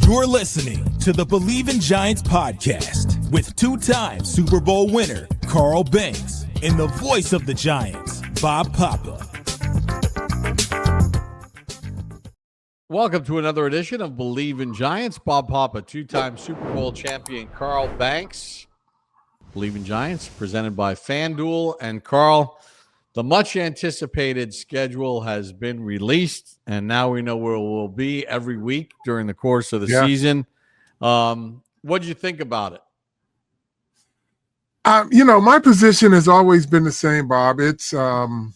You're listening to the Believe in Giants podcast with two-time Super Bowl winner Carl Banks and the voice of the Giants, Bob Papa. Welcome to another edition of Believe in Giants. Bob Papa, two-time Super Bowl champion Carl Banks. Believe in Giants, presented by FanDuel. And Carl, the much-anticipated schedule has been released, and now we know where we'll be every week during the course of the season. What did you think about it? My position has always been the same, Bob. It's the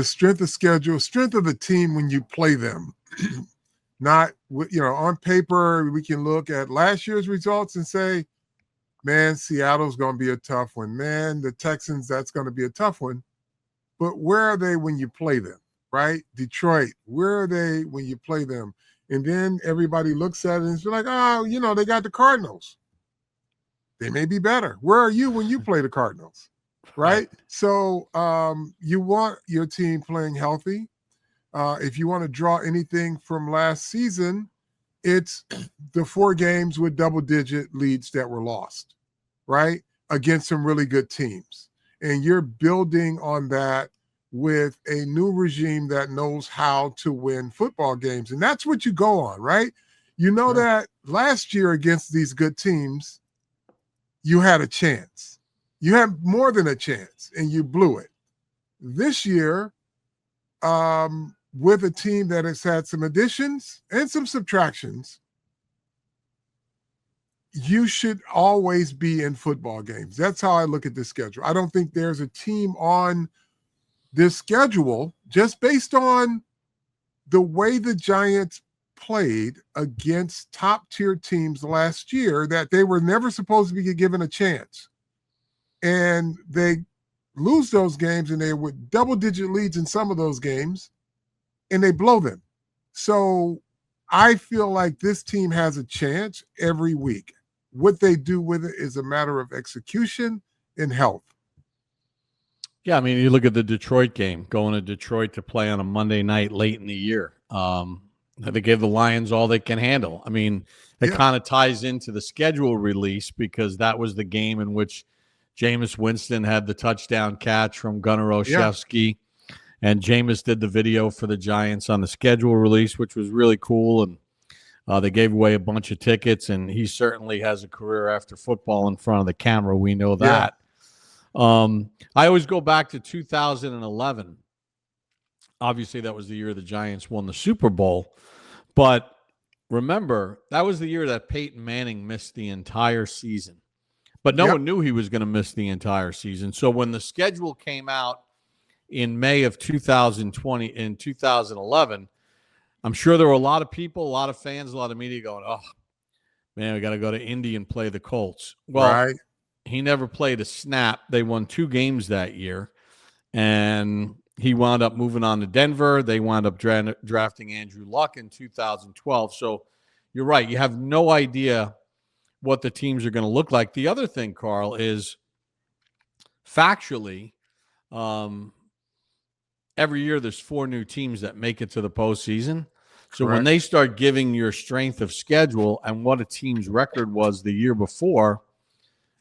strength of schedule, strength of the team when you play them. Not, on paper, we can look at last year's results and say, man, Seattle's going to be a tough one. Man, the Texans, that's going to be a tough one. But where are they when you play them, right? Detroit, where are they when you play them? And then everybody looks at it and is like, they got the Cardinals. They may be better. Where are you when you play the Cardinals, right? So you want your team playing healthy. If you want to draw anything from last season, it's the 4 games with double-digit leads that were lost, right, against some really good teams. And you're building on that with a new regime that knows how to win football games. And that's what you go on, right? You know that last year against these good teams, you had a chance. You had more than a chance, and you blew it. This year, with a team that has had some additions and some subtractions, you should always be in football games. That's how I look at this schedule. I don't think there's a team on this schedule, just based on the way the Giants played against top-tier teams last year, that they were never supposed to be given a chance. And they lose those games, and they were double-digit leads in some of those games, and they blow them. So I feel like this team has a chance every week. What they do with it is a matter of execution and health. Yeah, I mean, you look at the Detroit game, going to Detroit to play on a Monday night late in the year. They gave the Lions all they can handle. I mean, it kind of ties into the schedule release, because that was the game in which Jameis Winston had the touchdown catch from Gunnar Olszewski. And Jameis did the video for the Giants on the schedule release, which was really cool. And they gave away a bunch of tickets, and he certainly has a career after football in front of the camera. We know that. I always go back to 2011. Obviously, that was the year the Giants won the Super Bowl. But remember, that was the year that Peyton Manning missed the entire season. But no one knew he was going to miss the entire season. So when the schedule came out in May of 2020, in 2011, I'm sure there were a lot of people, a lot of fans, a lot of media going, oh, man, we got to go to Indy and play the Colts. Well, he never played a snap. They won 2 games that year, and he wound up moving on to Denver. They wound up drafting Andrew Luck in 2012. So you're right. You have no idea what the teams are going to look like. The other thing, Carl, is factually, every year there's 4 new teams that make it to the postseason. So when they start giving your strength of schedule and what a team's record was the year before,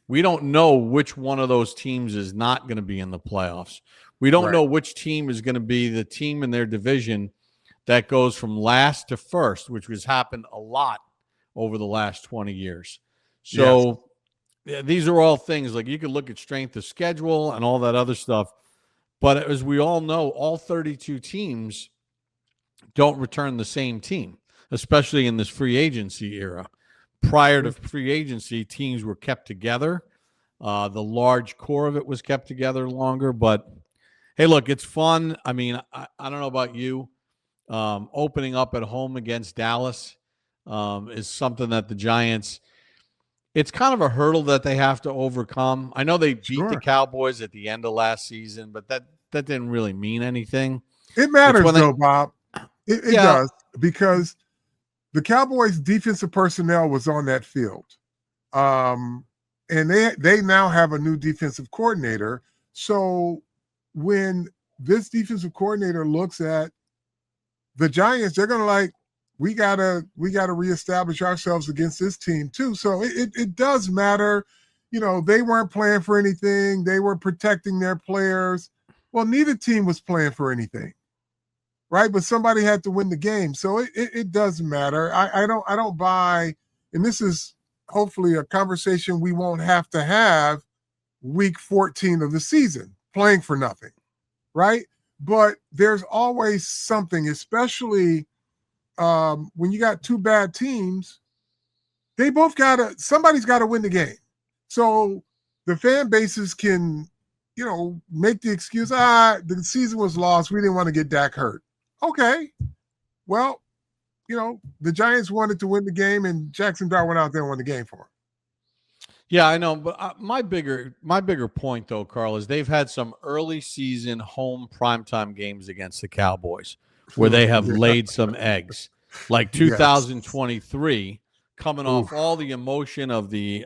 we don't know which one of those teams is not going to be in the playoffs. We don't know which team is going to be the team in their division that goes from last to first, which has happened a lot over the last 20 years. So these are all things, like, you could look at strength of schedule and all that other stuff. But as we all know, all 32 teams don't return the same team, especially in this free agency era. Prior to free agency, teams were kept together. The large core of it was kept together longer. But, hey, look, it's fun. I mean, I don't know about you. Opening up at home against Dallas is something that the Giants, it's kind of a hurdle that they have to overcome. I know they beat the Cowboys at the end of last season, but that didn't really mean anything. It matters, though, Bob. It does, because the Cowboys' defensive personnel was on that field. And they now have a new defensive coordinator. So when this defensive coordinator looks at the Giants, they're going to we gotta reestablish ourselves against this team too. So it does matter. You know, they weren't playing for anything. They were protecting their players. Well, neither team was playing for anything, right? But somebody had to win the game. So it does matter. I don't buy, and this is hopefully a conversation we won't have to have week 14 of the season, playing for nothing, right? But there's always something, especially when you got two bad teams, somebody's got to win the game. So the fan bases can, you know, make the excuse, the season was lost. We didn't want to get Dak hurt. Okay. Well, you know, the Giants wanted to win the game, and Jackson Dart went out there and won the game for them. Yeah, I know, but my bigger point though, Carl, is they've had some early season home primetime games against the Cowboys where they have laid some eggs, like 2023, coming off all the emotion of the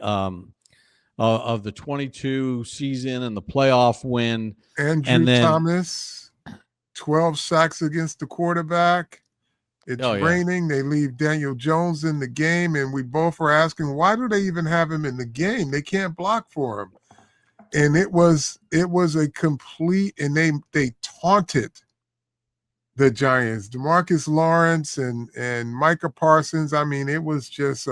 22 season and the playoff win. And then Thomas, 12 sacks against the quarterback. It's raining. They leave Daniel Jones in the game, and we both were asking, why do they even have him in the game? They can't block for him. And it was a complete, and they taunted the Giants. DeMarcus Lawrence and Micah Parsons. I mean, it was just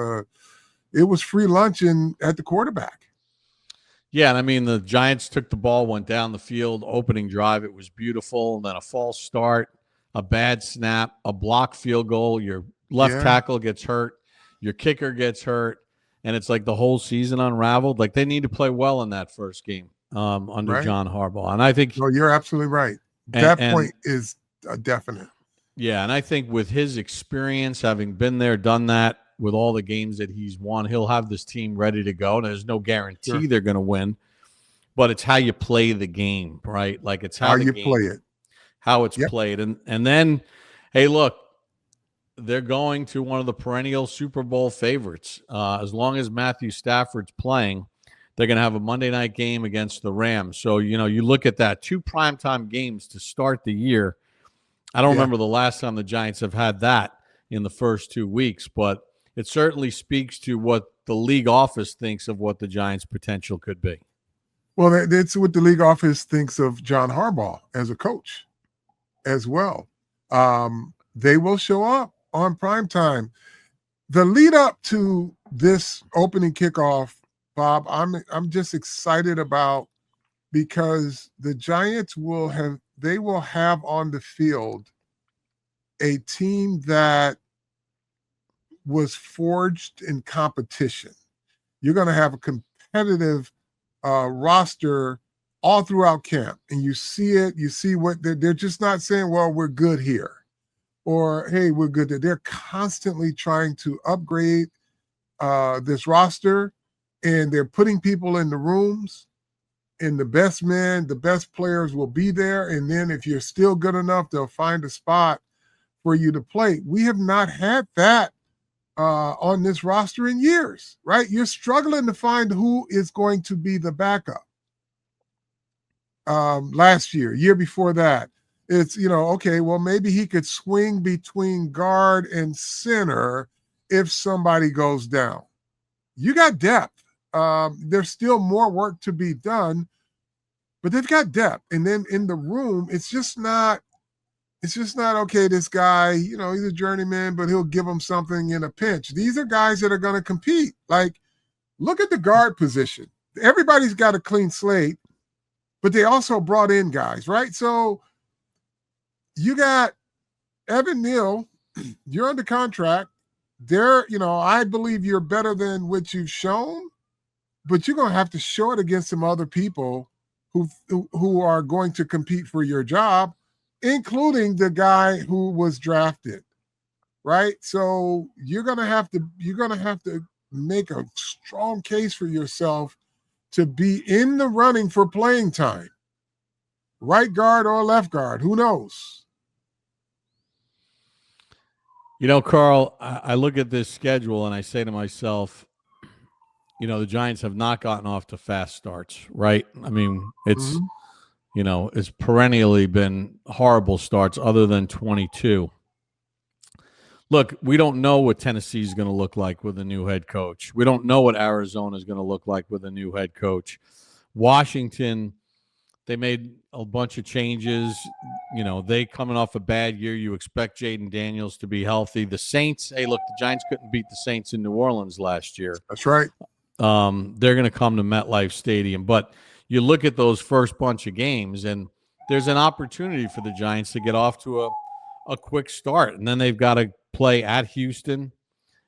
it was free luncheon at the quarterback. Yeah, and I mean, the Giants took the ball, went down the field, opening drive. It was beautiful. And then a false start, a bad snap, a blocked field goal. Your left tackle gets hurt. Your kicker gets hurt. And it's like the whole season unraveled. Like, they need to play well in that first game under John Harbaugh. And I think – No, you're absolutely right. That point is a definite. Yeah, and I think with his experience, having been there, done that, with all the games that he's won, he'll have this team ready to go. And there's no guarantee they're going to win, but it's how you play the game, right? Like, it's how you play it, how it's played. And then, hey, look, they're going to one of the perennial Super Bowl favorites. As long as Matthew Stafford's playing, they're going to have a Monday night game against the Rams. So, you know, you look at that, 2 primetime games to start the year. I don't remember the last time the Giants have had that in the first 2 weeks, but it certainly speaks to what the league office thinks of what the Giants' potential could be. Well, that's what the league office thinks of John Harbaugh as a coach as well. They will show up on primetime. The lead up to this opening kickoff, Bob, I'm just excited about, because the Giants will have on the field a team that was forged in competition. You're going to have a competitive roster all throughout camp, and you see it. You see what they're just not saying, well, we're good here, or hey, we're good there. They're constantly trying to upgrade this roster, and they're putting people in the rooms, and the best men, the best players will be there. And then if you're still good enough, they'll find a spot for you to play. We have not had that on this roster in years, right? You're struggling to find who is going to be the backup. Last year before that, it's, you know, okay, well, maybe he could swing between guard and center if somebody goes down. You got depth. There's still more work to be done, but they've got depth. And then in the room, it's just not, okay, this guy, you know, he's a journeyman, but he'll give them something in a pinch. These are guys that are going to compete. Like, look at the guard position. Everybody's got a clean slate, but they also brought in guys, right? So you got Evan Neal, you're under contract. You know, I believe you're better than what you've shown, but you're going to have to show it against some other people who are going to compete for your job, including the guy who was drafted, right? So you're gonna have to make a strong case for yourself to be in the running for playing time, right guard or left guard, who knows? You know, Carl, I look at this schedule and I say to myself, you know, the Giants have not gotten off to fast starts, right? I mean, it's you know, it's perennially been horrible starts other than 22. look, we don't know what Tennessee is going to look like with a new head coach. We don't know what Arizona is going to look like with a new head coach. Washington, they made a bunch of changes. You know, they coming off a bad year. You expect Jaden Daniels to be healthy. The Saints, hey, look, the Giants couldn't beat the Saints in New Orleans last year. That's right. They're going to come to MetLife Stadium. But you look at those first bunch of games, and there's an opportunity for the Giants to get off to a quick start. And then they've got to play at Houston,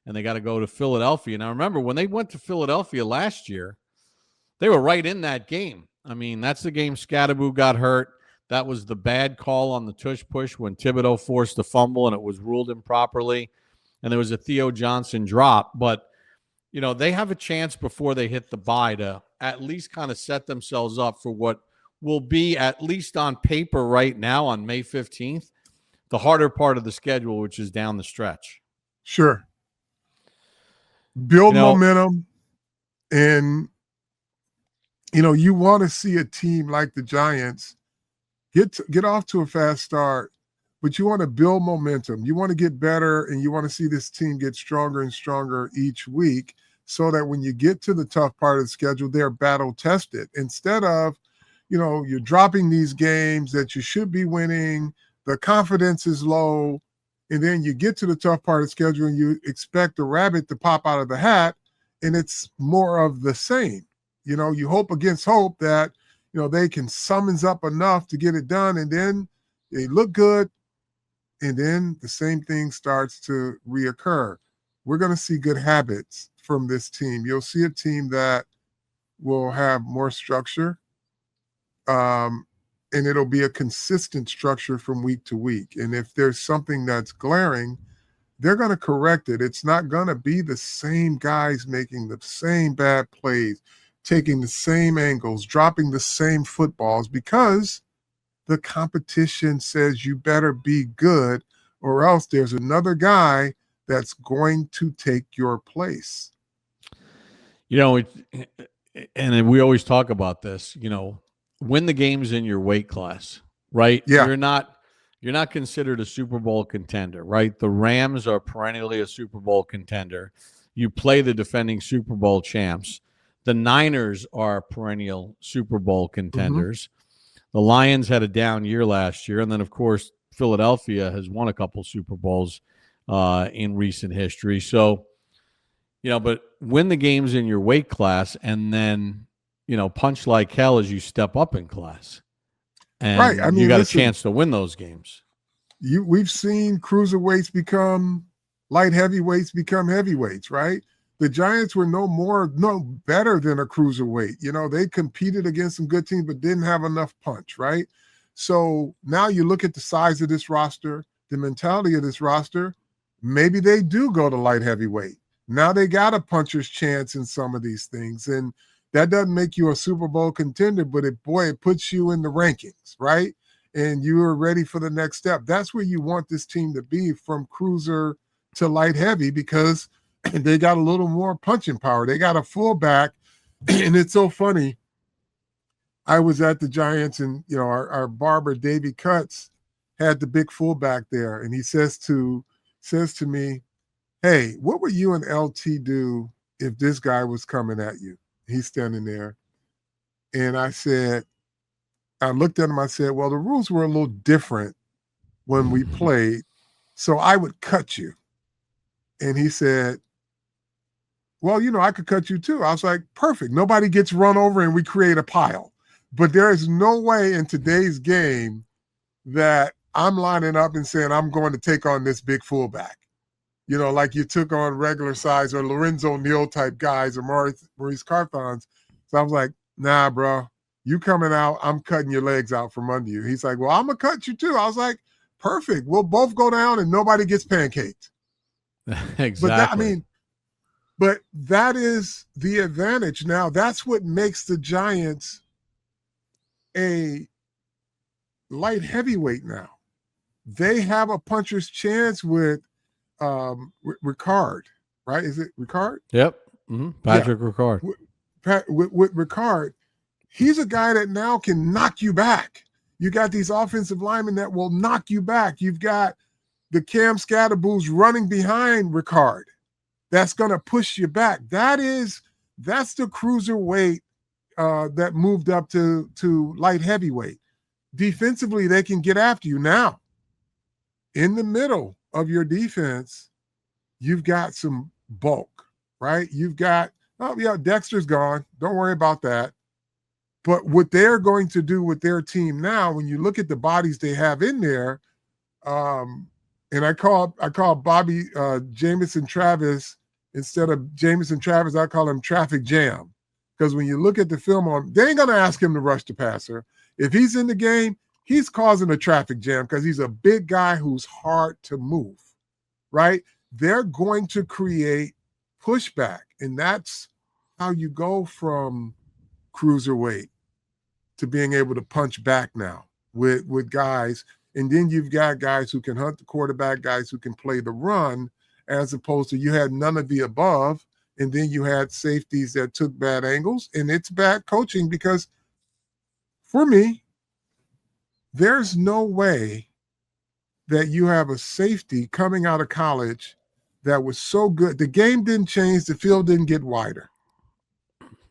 and they got to go to Philadelphia. Now, remember, when they went to Philadelphia last year, they were right in that game. I mean, that's the game Scatterboo got hurt. That was the bad call on the tush push when Thibodeau forced a fumble and it was ruled improperly. And there was a Theo Johnson drop. But, you know, they have a chance before they hit the bye to at least kind of set themselves up for what will be, at least on paper right now on May 15th, the harder part of the schedule, which is down the stretch. Sure. Build momentum, and you want to see a team like the Giants get off to a fast start, but you want to build momentum. You want to get better, and you want to see this team get stronger and stronger each week so that when you get to the tough part of the schedule, they're battle tested. Instead of, you're dropping these games that you should be winning, the confidence is low, and then you get to the tough part of the schedule and you expect a rabbit to pop out of the hat, and it's more of the same. You hope against hope that, they can summons up enough to get it done, and then they look good, and then the same thing starts to reoccur. We're going to see good habits from this team. You'll see a team that will have more structure, and it'll be a consistent structure from week to week. And if there's something that's glaring, they're going to correct it. It's not going to be the same guys making the same bad plays, taking the same angles, dropping the same footballs, because the competition says you better be good or else there's another guy that's going to take your place. And we always talk about this, win the games in your weight class, right? Yeah. You're not considered a Super Bowl contender, right? The Rams are perennially a Super Bowl contender. You play the defending Super Bowl champs. The Niners are perennial Super Bowl contenders. Mm-hmm. The Lions had a down year last year. And then, of course, Philadelphia has won a couple Super Bowls in recent history. So, but win the games in your weight class and then, punch like hell as you step up in class. And right. I mean, you got a chance to win those games. We've seen cruiserweights become light heavyweights become heavyweights, right? The Giants were no better than a cruiserweight. They competed against some good teams, but didn't have enough punch, right? So now you look at the size of this roster, the mentality of this roster, maybe they do go to light heavyweight. Now they got a puncher's chance in some of these things. And that doesn't make you a Super Bowl contender, but it puts you in the rankings, right? And you are ready for the next step. That's where you want this team to be, from cruiser to light heavy, because they got a little more punching power. They got a fullback, and it's so funny. I was at the Giants, and our barber Davey Cutts had the big fullback there, and he says to me, "Hey, what would you and LT do if this guy was coming at you?" He's standing there, and I looked at him. I said, "Well, the rules were a little different when we played, so I would cut you." And he said, "Well, I could cut you too." I was like, perfect. Nobody gets run over and we create a pile. But there is no way in today's game that I'm lining up and saying I'm going to take on this big fullback, like you took on regular size or Lorenzo Neal type guys or Maurice Carthons. So I was like, nah, bro, you coming out, I'm cutting your legs out from under you. He's like, well, I'm going to cut you too. I was like, perfect. We'll both go down and nobody gets pancaked. Exactly. But that is the advantage. Now, that's what makes the Giants a light heavyweight now. They have a puncher's chance with Ricard, right? Is it Ricard? Yep. Mm-hmm. Patrick Ricard. With Ricard, he's a guy that now can knock you back. You got these offensive linemen that will knock you back. You've got the Cam Scatterboos running behind Ricard. That's going to push you back. That's the cruiserweight that moved up to light heavyweight. Defensively, they can get after you. Now, in the middle of your defense, you've got some bulk, right? You've got, Dexter's gone. Don't worry about that. But what they're going to do with their team now, when you look at the bodies they have in there, and I call Bobby Jamison Travis, instead of Jamison Travis, I call him Traffic Jam. Because when you look at the film on, they ain't going to ask him to rush the passer. If he's in the game, he's causing a traffic jam because he's a big guy who's hard to move, right? They're going to create pushback, and that's how you go from cruiserweight to being able to punch back now with guys. And then you've got guys who can hunt the quarterback, guys who can play the run, as opposed to you had none of the above, and then you had safeties that took bad angles, and it's bad coaching because for me, there's no way that you have a safety coming out of college that was so good. The game didn't change. The field didn't get wider.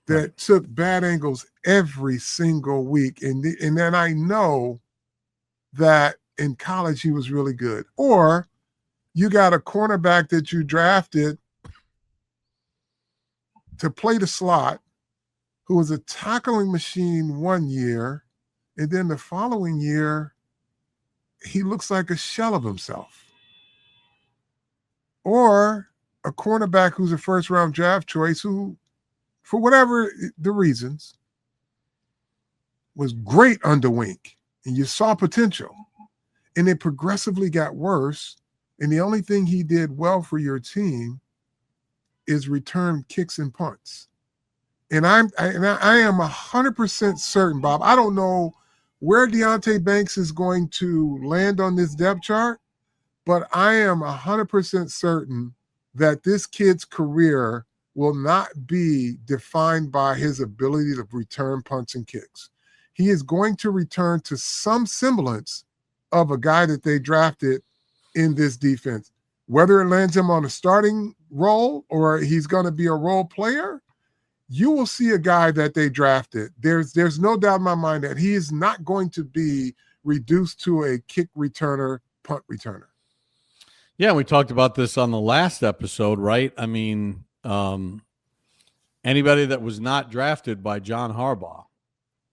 That took bad angles every single week. And then I know that in college he was really good. Or you got a cornerback that you drafted to play the slot who was a tackling machine one year, and then the following year he looks like a shell of himself. Or a cornerback who's a first-round draft choice who, for whatever the reasons, was great under Wink, and you saw potential, and it progressively got worse, and the only thing he did well for your team is return kicks and punts. And I am 100% certain, Bob, I don't know where Deonte Banks is going to land on this depth chart, but I am 100% certain that this kid's career will not be defined by his ability to return punts and kicks. He is going to return to some semblance of a guy that they drafted in this defense. Whether it lands him on a starting role or he's going to be a role player, you will see a guy that they drafted. There's no doubt in my mind that he is not going to be reduced to a kick returner, punt returner. Yeah, we talked about this on the last episode, right? I mean, anybody that was not drafted by John Harbaugh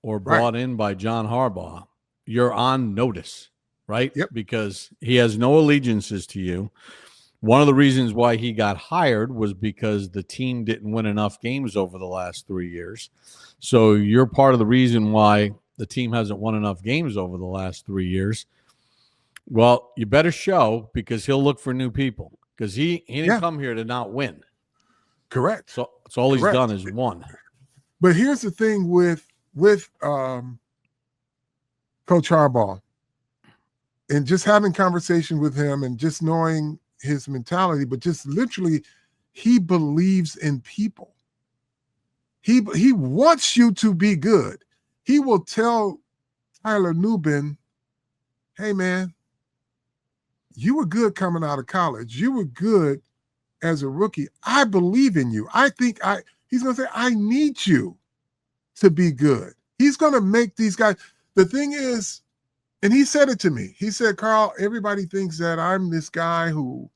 or brought in by John Harbaugh, you're on notice, right? Yep. Because he has no allegiances to you. One of the reasons why he got hired was because the team didn't win enough games over the last 3 years. So you're part of the reason why the team hasn't won enough games over the last 3 years. Well, you better show, because he'll look for new people, because he didn't come here to not win. Correct. So all he's done is won. But here's the thing with Coach Harbaugh, and just having conversation with him and just knowing his mentality, but just literally, he believes in people. He wants you to be good. He will tell Tyler Nubin, hey, man, you were good coming out of college. You were good as a rookie. I believe in you. He's going to say, I need you to be good. He's going to make these guys. The thing is, and he said it to me. He said, Carl, everybody thinks that I'm this guy who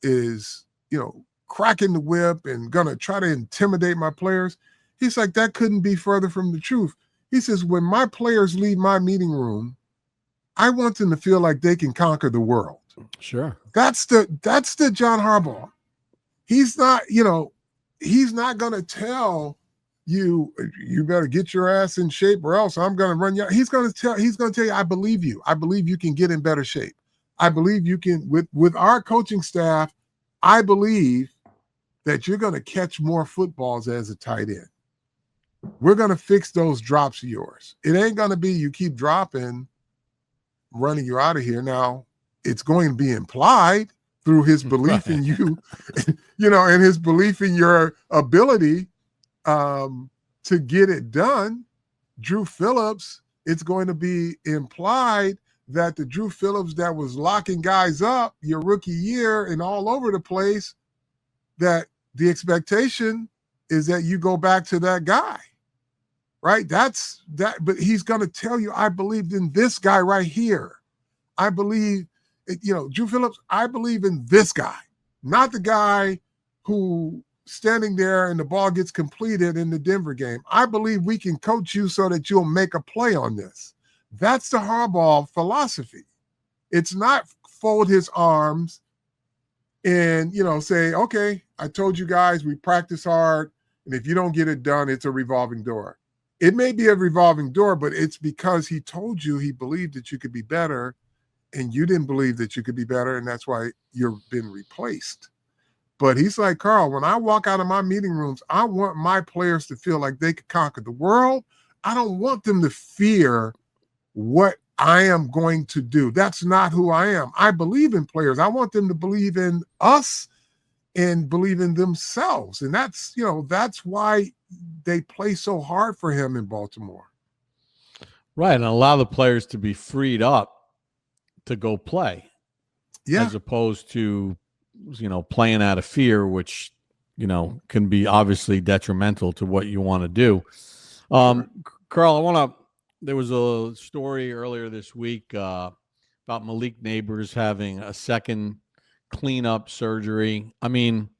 is, cracking the whip and going to try to intimidate my players. He's like, that couldn't be further from the truth. He says, when my players leave my meeting room, I want them to feel like they can conquer the world. Sure. That's the John Harbaugh. He's not, he's not going to tell you better get your ass in shape or else I'm going to run you. He's going to tell you, I believe you. I believe you can get in better shape. I believe you can, with our coaching staff, I believe that you're going to catch more footballs as a tight end. We're going to fix those drops of yours. It ain't going to be you keep dropping, running you out of here. Now, it's going to be implied through his belief in you, and his belief in your ability to get it done. Drew Phillips, it's going to be implied that the Drew Phillips that was locking guys up your rookie year and all over the place, that the expectation is that you go back to that guy, right? That's that. But he's going to tell you, I believed in this guy right here. I believe, Drew Phillips, I believe in this guy, not the guy who standing there and the ball gets completed in the Denver game. I believe we can coach you so that you'll make a play on this. That's the Harbaugh philosophy. It's not fold his arms and, say, okay, I told you guys we practice hard, and if you don't get it done, it's a revolving door. It may be a revolving door, but it's because he told you he believed that you could be better, and you didn't believe that you could be better, and that's why you've been replaced. But he's like, Carl, when I walk out of my meeting rooms, I want my players to feel like they could conquer the world. I don't want them to fear what I am going to do. That's not who I am. I believe in players. I want them to believe in us and believe in themselves. And that's why they play so hard for him in Baltimore. Right. And allow the players to be freed up to go play. Yeah. As opposed to, playing out of fear, which, can be obviously detrimental to what you want to do. Carl, there was a story earlier this week about Malik Nabers having a second cleanup surgery. I mean,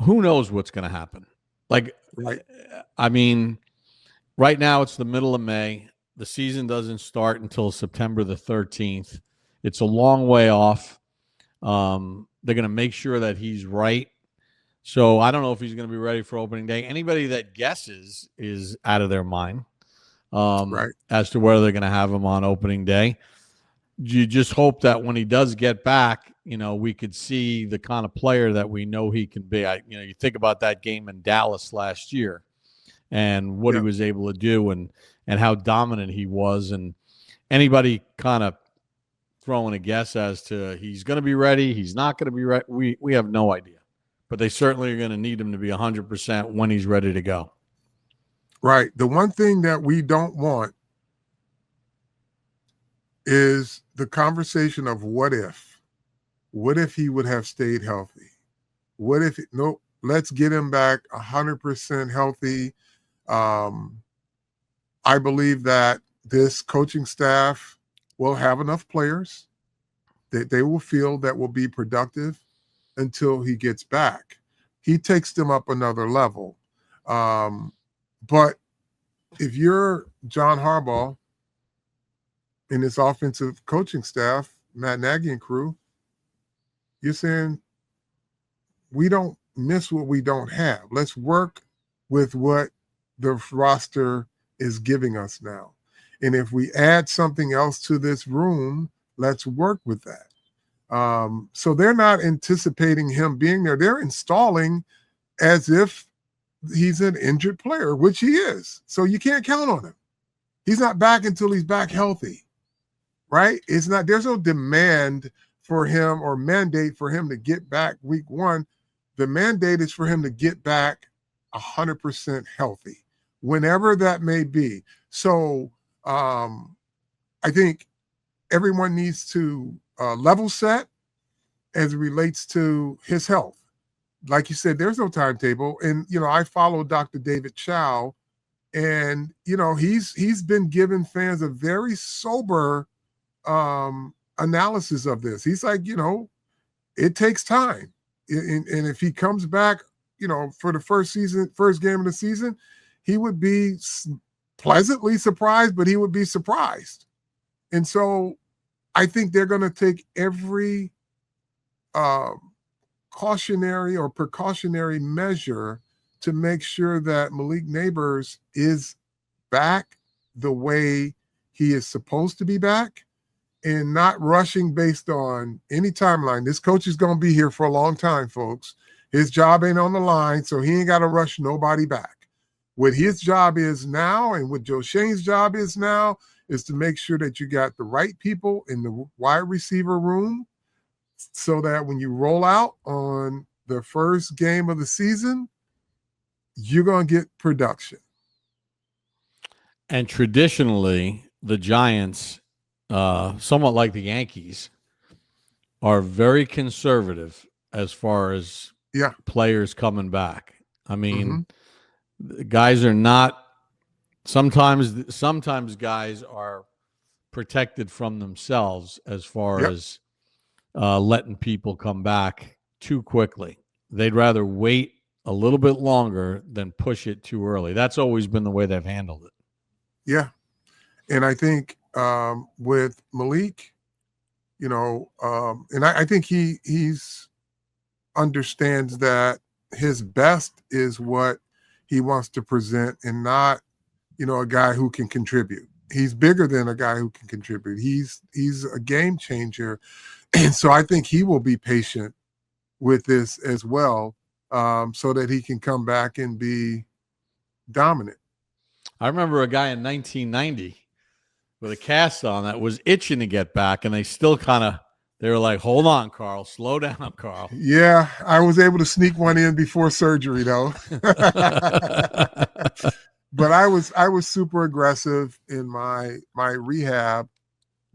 who knows what's going to happen? Right. I mean, right now it's the middle of May. The season doesn't start until September the 13th. It's a long way off. They're going to make sure that he's right. So I don't know if he's going to be ready for opening day. Anybody that guesses is out of their mind as to whether they're going to have him on opening day. You just hope that when he does get back, we could see the kind of player that we know he can be. You think about that game in Dallas last year and what he was able to do and how dominant he was. And anybody kind of throwing a guess as to he's going to be ready, he's not going to be ready, we have no idea. But they certainly are going to need him to be 100% when he's ready to go. Right. The one thing that we don't want is the conversation of what if. What if he would have stayed healthy? What if nope, let's get him back 100% healthy. I believe that this coaching staff will have enough players that they will feel that will be productive until he gets back. He takes them up another level. But if you're John Harbaugh and his offensive coaching staff, Matt Nagy and crew, you're saying, we don't miss what we don't have. Let's work with what the roster is giving us now. And if we add something else to this room, let's work with that. So they're not anticipating him being there. They're installing as if he's an injured player, which he is. So you can't count on him. He's not back until he's back healthy, right? There's no demand for him or mandate for him to get back week one. The mandate is for him to get back 100% healthy, whenever that may be. So I think everyone needs to level set as it relates to his health. Like you said, there's no timetable. And, I follow Dr. David Chow, and, he's been giving fans a very sober analysis of this. He's like, it takes time. And if he comes back, for the first game of the season, he would be pleasantly surprised, but he would be surprised. And so I think they're going to take every cautionary or precautionary measure to make sure that Malik Nabers is back the way he is supposed to be back and not rushing based on any timeline. This coach is going to be here for a long time, folks. His job ain't on the line, so he ain't got to rush nobody back. What his job is now and what Joe Shane's job is now is to make sure that you got the right people in the wide receiver room so that when you roll out on the first game of the season, you're going to get production. And traditionally, the Giants, somewhat like the Yankees, are very conservative as far as players coming back. I mean, guys are not sometimes guys are protected from themselves as far as letting people come back too quickly. They'd rather wait a little bit longer than push it too early. That's always been the way they've handled it. Yeah. And I think with Malik, and I think he's understands that his best is what he wants to present and not, a guy who can contribute. He's bigger than a guy who can contribute. He's a game changer. And so I think he will be patient with this as well, so that he can come back and be dominant. I remember a guy in 1990 with a cast on that was itching to get back, and they still they were like, hold on, Carl, slow down, Carl. Yeah, I was able to sneak one in before surgery, though. But I was super aggressive in my rehab,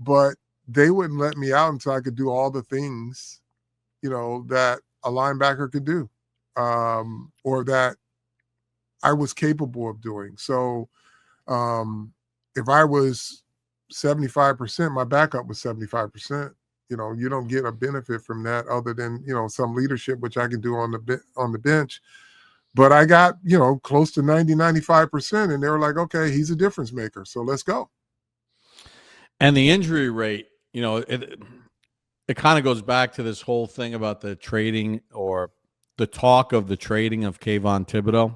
but they wouldn't let me out until I could do all the things, that a linebacker could do, or that I was capable of doing. So if I was 75%, my backup was 75%. You don't get a benefit from that other than, some leadership, which I can do on the bench. But I got, close to 90, 95%. And they were like, okay, he's a difference maker. So let's go. And the injury rate, it kind of goes back to this whole thing about the trading or the talk of the trading of Kayvon Thibodeau,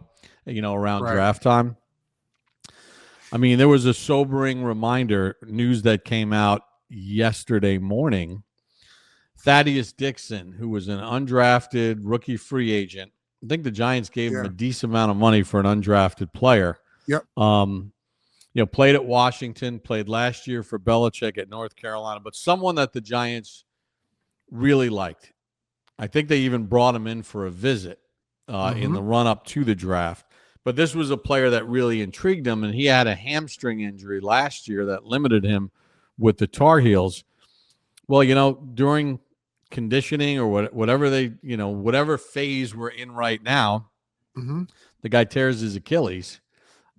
around draft time. I mean, there was a sobering reminder, news that came out yesterday morning. Thaddeus Dixon, who was an undrafted rookie free agent. I think the Giants gave him a decent amount of money for an undrafted player. Yep. Played at Washington, played last year for Belichick at North Carolina, but someone that the Giants really liked. I think they even brought him in for a visit in the run-up to the draft. But this was a player that really intrigued him, and he had a hamstring injury last year that limited him with the Tar Heels. Well, during conditioning or whatever whatever phase we're in right now, the guy tears his Achilles,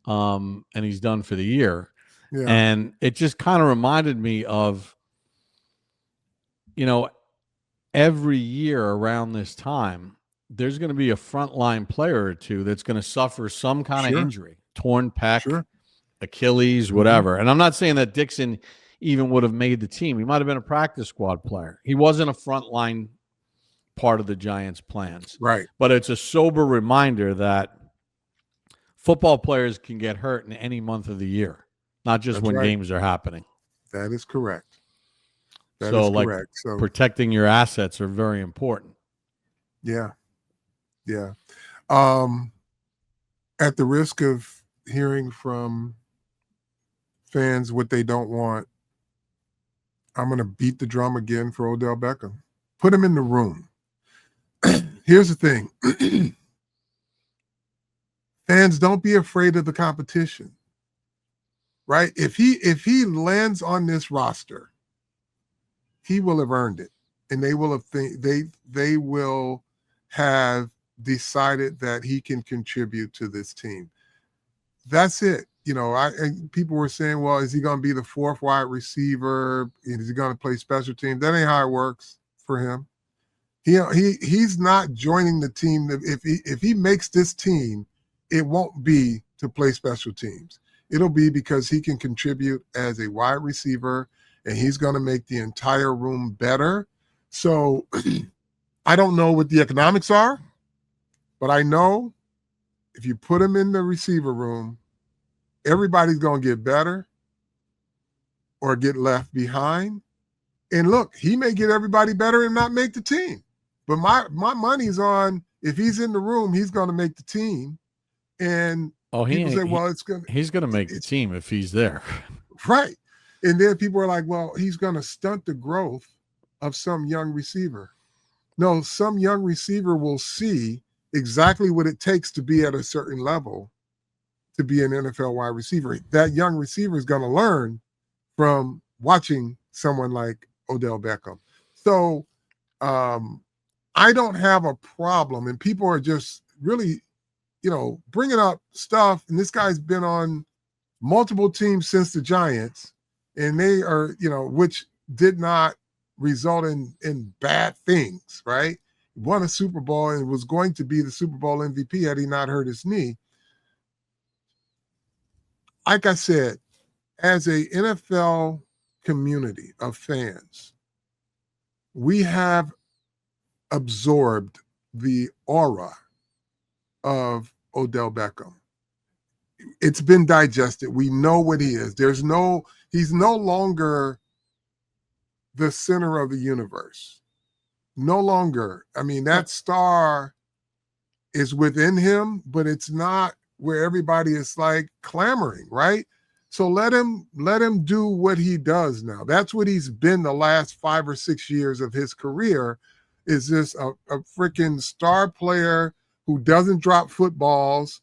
and he's done for the year. Yeah. And it just kind of reminded me of, every year around this time, there's going to be a frontline player or two that's going to suffer some kind of injury, torn pec, Achilles, whatever. And I'm not saying that Dixon even would have made the team. He might have been a practice squad player. He wasn't a frontline part of the Giants' plans. Right. But it's a sober reminder that football players can get hurt in any month of the year, not just when games are happening. That is correct. That is correct. So protecting your assets are very important. Yeah. Yeah. At the risk of hearing from fans what they don't want, I'm going to beat the drum again for Odell Beckham. Put him in the room. Here's the thing. Fans, don't be afraid of the competition. Right? If he lands on this roster, he will have earned it. And they will have decided that he can contribute to this team. That's it. People were saying, well, is he going to be the fourth wide receiver? Is he going to play special teams? That ain't how it works for him. He's not joining the team. If he makes this team, it won't be to play special teams. It'll be because he can contribute as a wide receiver, and he's going to make the entire room better. So I don't know what the economics are, but I know if you put him in the receiver room, everybody's going to get better or get left behind. And look, he may get everybody better and not make the team. But my money's on if he's in the room, he's going to make the team. And people say, well, he's going to make the team if he's there. Right. And then people are like, well, he's going to stunt the growth of some young receiver. No, some young receiver will see exactly what it takes to be at a certain level to be an NFL wide receiver. That young receiver is going to learn from watching someone like Odell Beckham. So I don't have a problem, and people are just really, bringing up stuff. And this guy's been on multiple teams since the Giants, and they are, which did not result in bad things, right? Won a Super Bowl and was going to be the Super Bowl MVP had he not hurt his knee. Like I said, as a NFL community of fans, we have absorbed the aura of Odell Beckham. It's been digested. We know what he is. He's no longer the center of the universe. No longer. I mean, that star is within him, but it's not where everybody is like clamoring, right? So let him do what he does now. That's what he's been the last 5 or 6 years of his career, is this a freaking star player who doesn't drop footballs.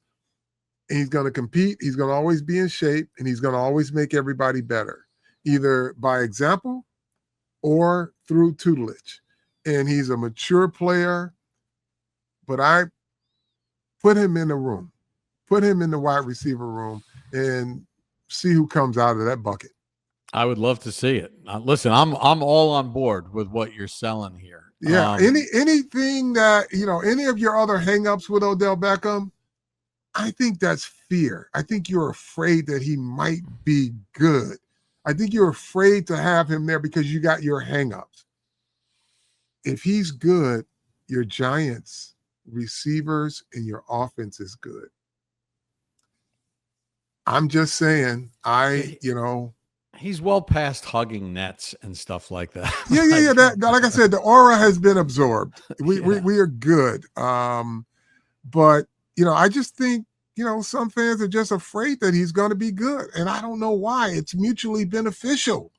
And he's going to compete. He's going to always be in shape, and he's going to always make everybody better, either by example or through tutelage. And he's a mature player, but I put him in the room, put him in the wide receiver room, and see who comes out of that bucket. I would love to see it. Listen, I'm all on board with what you're selling here. Yeah. Anything that, any of your other hangups with Odell Beckham, I think that's fear. I think you're afraid that he might be good. I think you're afraid to have him there because you got your hangups. If he's good, your Giants receivers and your offense is good. I'm just saying, he's well past hugging nets and stuff like that. Yeah. Like I said, the aura has been absorbed. We are good. But I just think, some fans are just afraid that he's going to be good. And I don't know why. It's mutually beneficial.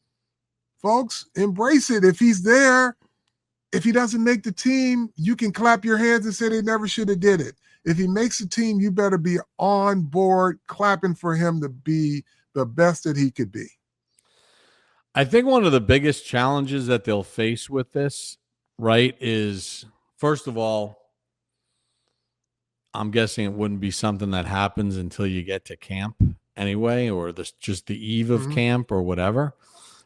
Folks, embrace it. If he's there, if he doesn't make the team, you can clap your hands and say they never should have did it. If he makes the team, you better be on board clapping for him to be the best that he could be. I think one of the biggest challenges that they'll face with this, right, is, first of all, I'm guessing it wouldn't be something that happens until you get to camp anyway, or just the eve of camp or whatever.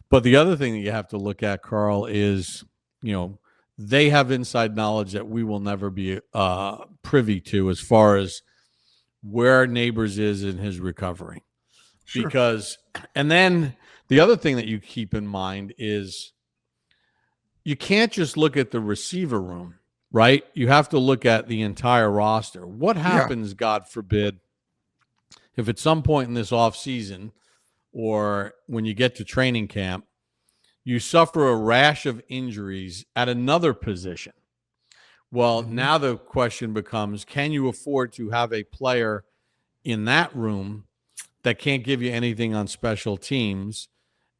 But the other thing that you have to look at, Carl, is, they have inside knowledge that we will never be privy to as far as where Nabers is in his recovery. Sure. Because, and then the other thing that you keep in mind is you can't just look at the receiver room, right? You have to look at the entire roster. What happens, God forbid, if at some point in this offseason or when you get to training camp, you suffer a rash of injuries at another position? Well, now the question becomes, can you afford to have a player in that room that can't give you anything on special teams,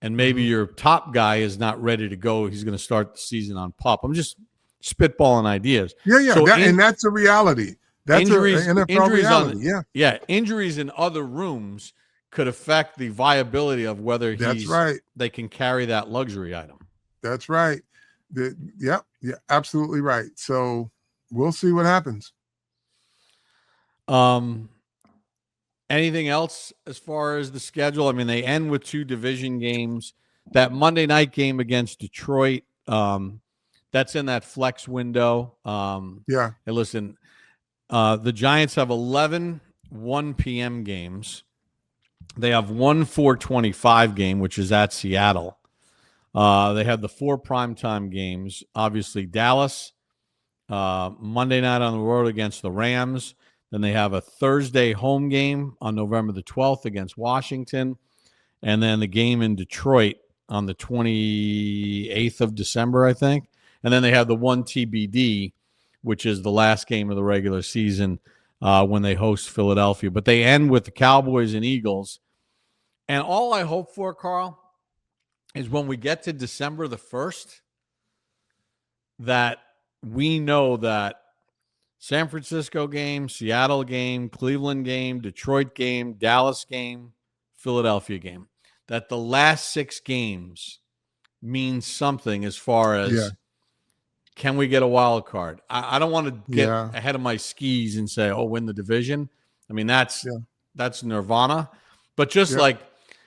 and maybe your top guy is not ready to go? He's going to start the season on PUP. I'm just spitballing ideas. Yeah. So and that's a reality. That's injuries, an NFL reality. Injuries in other rooms could affect the viability of whether they can carry that luxury item. That's right. Absolutely right. So we'll see what happens. Anything else as far as the schedule? I mean, they end with 2 division games. That Monday night game against Detroit, that's in that flex window. Hey, listen, the Giants have 11 1 p.m. games. They have 1 4:25 game, which is at Seattle. They have the 4 primetime games. Obviously, Dallas, Monday night on the road against the Rams. Then they have a Thursday home game on November the 12th against Washington. And then the game in Detroit on the 28th of December, I think. And then they have the 1 TBD, which is the last game of the regular season when they host Philadelphia. But they end with the Cowboys and Eagles. And all I hope for, Carl, is when we get to December the 1st, that we know that San Francisco game, Seattle game, Cleveland game, Detroit game, Dallas game, Philadelphia game, that the last 6 games means something as far as can we get a wild card? I don't want to get ahead of my skis and say, oh, win the division. I mean, that's nirvana. But just like,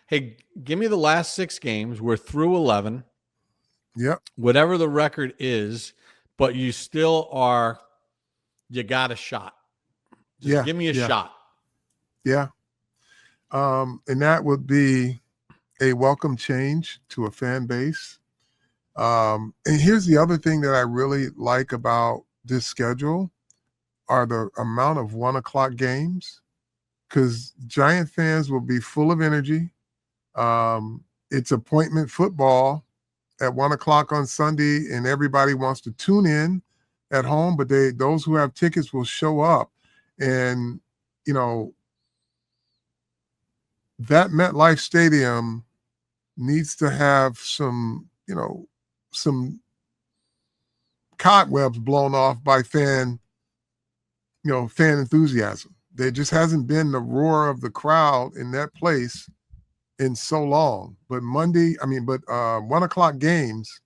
hey, give me the last 6 games. We're through 11. Yep. Whatever the record is, but you still are, you got a shot. Just give me a shot. Yeah. And that would be a welcome change to a fan base. And here's the other thing that I really like about this schedule are the amount of 1 o'clock games, because Giant fans will be full of energy. It's appointment football at 1 o'clock on Sunday, and everybody wants to tune in at home, but those who have tickets will show up. And, you know, that MetLife Stadium needs to have some cobwebs blown off by fan enthusiasm. There just hasn't been the roar of the crowd in that place in so long. But 1 o'clock games,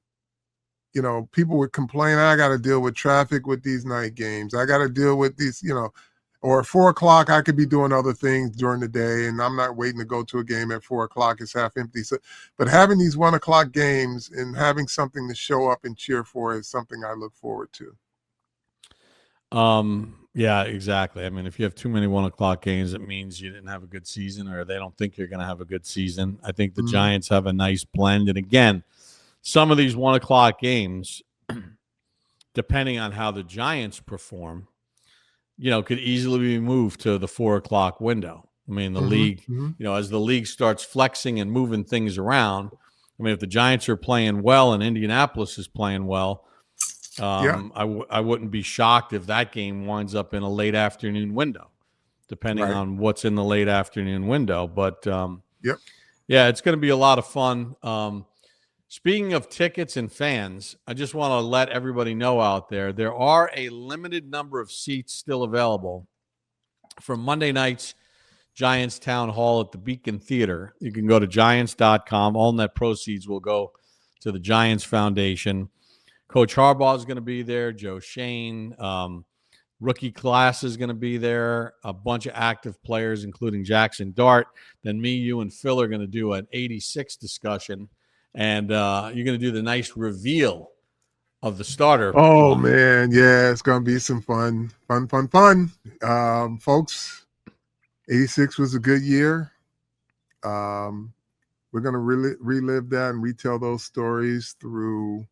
you know, people would complain, I got to deal with traffic with these night games. I got to deal with these, or at 4 o'clock, I could be doing other things during the day, and I'm not waiting to go to a game at 4 o'clock. It's half empty. So, but having these 1 o'clock games and having something to show up and cheer for is something I look forward to. Yeah, exactly. I mean, if you have too many 1 o'clock games, it means you didn't have a good season, or they don't think you're going to have a good season. I think the Giants have a nice blend. And again, some of these 1 o'clock games, depending on how the Giants perform, could easily be moved to the 4 o'clock window. I mean, the league, as the league starts flexing and moving things around, I mean, if the Giants are playing well and Indianapolis is playing well, I wouldn't be shocked if that game winds up in a late afternoon window, depending on what's in the late afternoon window. But, it's going to be a lot of fun. Speaking of tickets and fans, I just want to let everybody know out there are a limited number of seats still available for Monday night's Giants Town Hall at the Beacon Theater. You can go to Giants.com. All net proceeds will go to the Giants Foundation. Coach Harbaugh is going to be there. Joe Shane. Rookie class is going to be there. A bunch of active players, including Jackson Dart. Then me, you, and Phil are going to do an 86 discussion. And you're going to do the nice reveal of the starter. Oh, man. Yeah, it's going to be some fun. Folks, 86 was a good year. We're going to really relive that and retell those stories through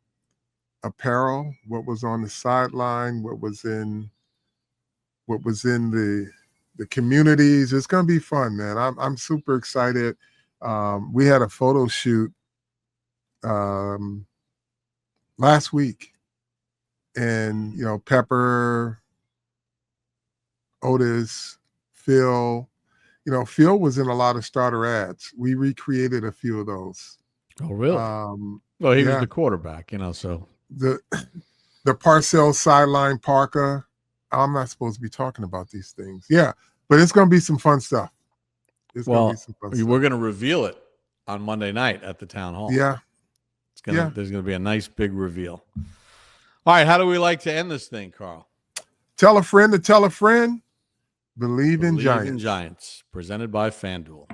apparel, what was on the sideline, what was in the communities. It's going to be fun, man. I'm super excited. We had a photo shoot last week, and Pepper, Otis, Phil, Phil was in a lot of starter ads. We recreated a few of those. Oh, really? Well, he was the quarterback, so the Parcells sideline parka. I'm not supposed to be talking about these things. Yeah, but it's going to be some fun stuff. We're going to reveal it on Monday night at the town hall. Yeah. There's going to be a nice big reveal. All right. How do we like to end this thing, Carl? Tell a friend to tell a friend. Believe in Giants. Presented by FanDuel.